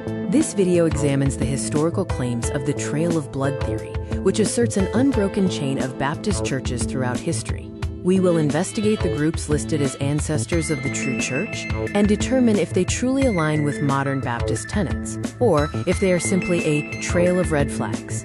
This video examines the historical claims of the Trail of Blood theory, which asserts an unbroken chain of Baptist churches throughout history. We will investigate the groups listed as ancestors of the true church and determine if they truly align with modern Baptist tenets, or if they are simply a trail of red flags.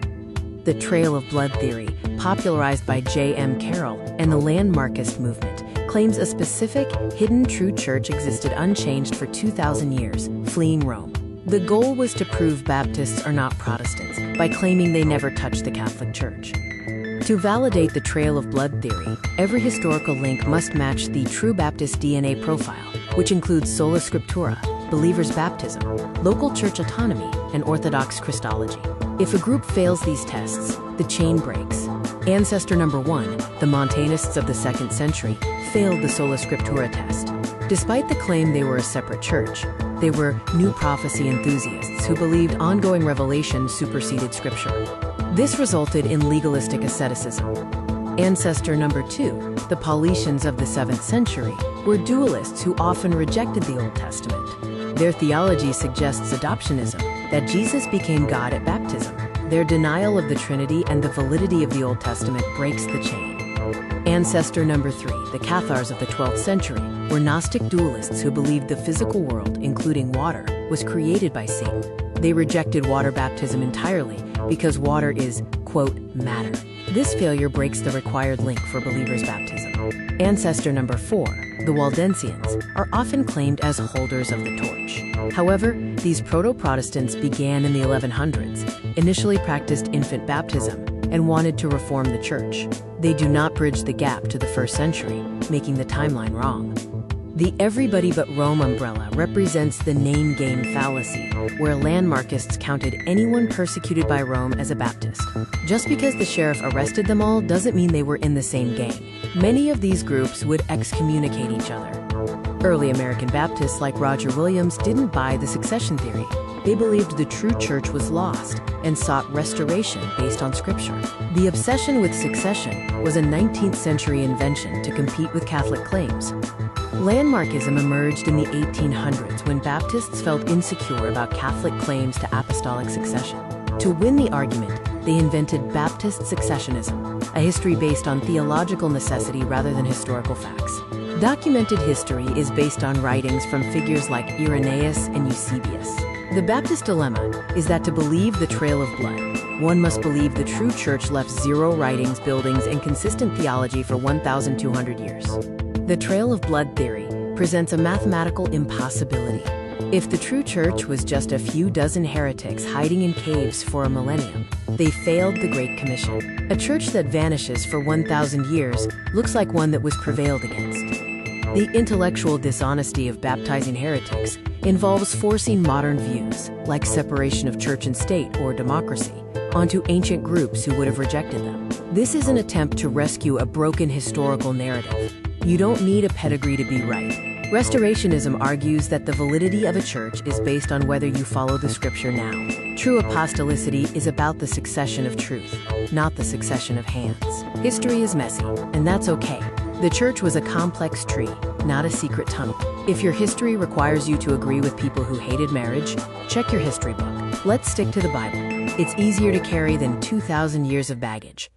The Trail of Blood theory, popularized by J.M. Carroll and the Landmarkist movement, claims a specific, hidden true church existed unchanged for 2,000 years, fleeing Rome. The goal was to prove Baptists are not Protestants by claiming they never touched the Catholic Church. To validate the Trail of Blood theory, every historical link must match the true Baptist DNA profile, which includes sola scriptura, believers' baptism, local church autonomy, and Orthodox Christology. If a group fails these tests, the chain breaks. Ancestor number 1, the Montanists of the 2nd century, failed the sola scriptura test. Despite the claim they were a separate church, they were new prophecy enthusiasts who believed ongoing revelation superseded Scripture. This resulted in legalistic asceticism. Ancestor number 2, the Paulicians of the 7th century, were dualists who often rejected the Old Testament. Their theology suggests adoptionism, that Jesus became God at baptism. Their denial of the Trinity and the validity of the Old Testament breaks the chain. Ancestor number 3, the Cathars of the 12th century, were Gnostic dualists who believed the physical world, including water, was created by Satan. They rejected water baptism entirely because water is, quote, matter. This failure breaks the required link for believers' baptism. Ancestor number 4, the Waldensians, are often claimed as holders of the torch. However, these proto-Protestants began in the 1100s, initially practiced infant baptism, and wanted to reform the church. They do not bridge the gap to the 1st century, making the timeline wrong. The everybody but Rome umbrella represents the name-game fallacy, where landmarkists counted anyone persecuted by Rome as a Baptist. Just because the sheriff arrested them all doesn't mean they were in the same gang. Many of these groups would excommunicate each other. Early American Baptists like Roger Williams didn't buy the succession theory. They believed the true church was lost and sought restoration based on Scripture. The obsession with succession was a 19th century invention to compete with Catholic claims. Landmarkism emerged in the 1800s when Baptists felt insecure about Catholic claims to apostolic succession. To win the argument, they invented Baptist successionism, a history based on theological necessity rather than historical facts. Documented history is based on writings from figures like Irenaeus and Eusebius. The Baptist dilemma is that to believe the Trail of Blood, one must believe the true church left 0 writings, buildings, and consistent theology for 1,200 years. The Trail of Blood theory presents a mathematical impossibility. If the true church was just a few dozen heretics hiding in caves for a millennium, they failed the Great Commission. A church that vanishes for 1,000 years looks like one that was prevailed against. The intellectual dishonesty of baptizing heretics involves forcing modern views, like separation of church and state or democracy, onto ancient groups who would have rejected them. This is an attempt to rescue a broken historical narrative. You don't need a pedigree to be right. Restorationism argues that the validity of a church is based on whether you follow the Scripture now. True apostolicity is about the succession of truth, not the succession of hands. History is messy, and that's okay. The church was a complex tree, not a secret tunnel. If your history requires you to agree with people who hated marriage, check your history book. Let's stick to the Bible. It's easier to carry than 2,000 years of baggage.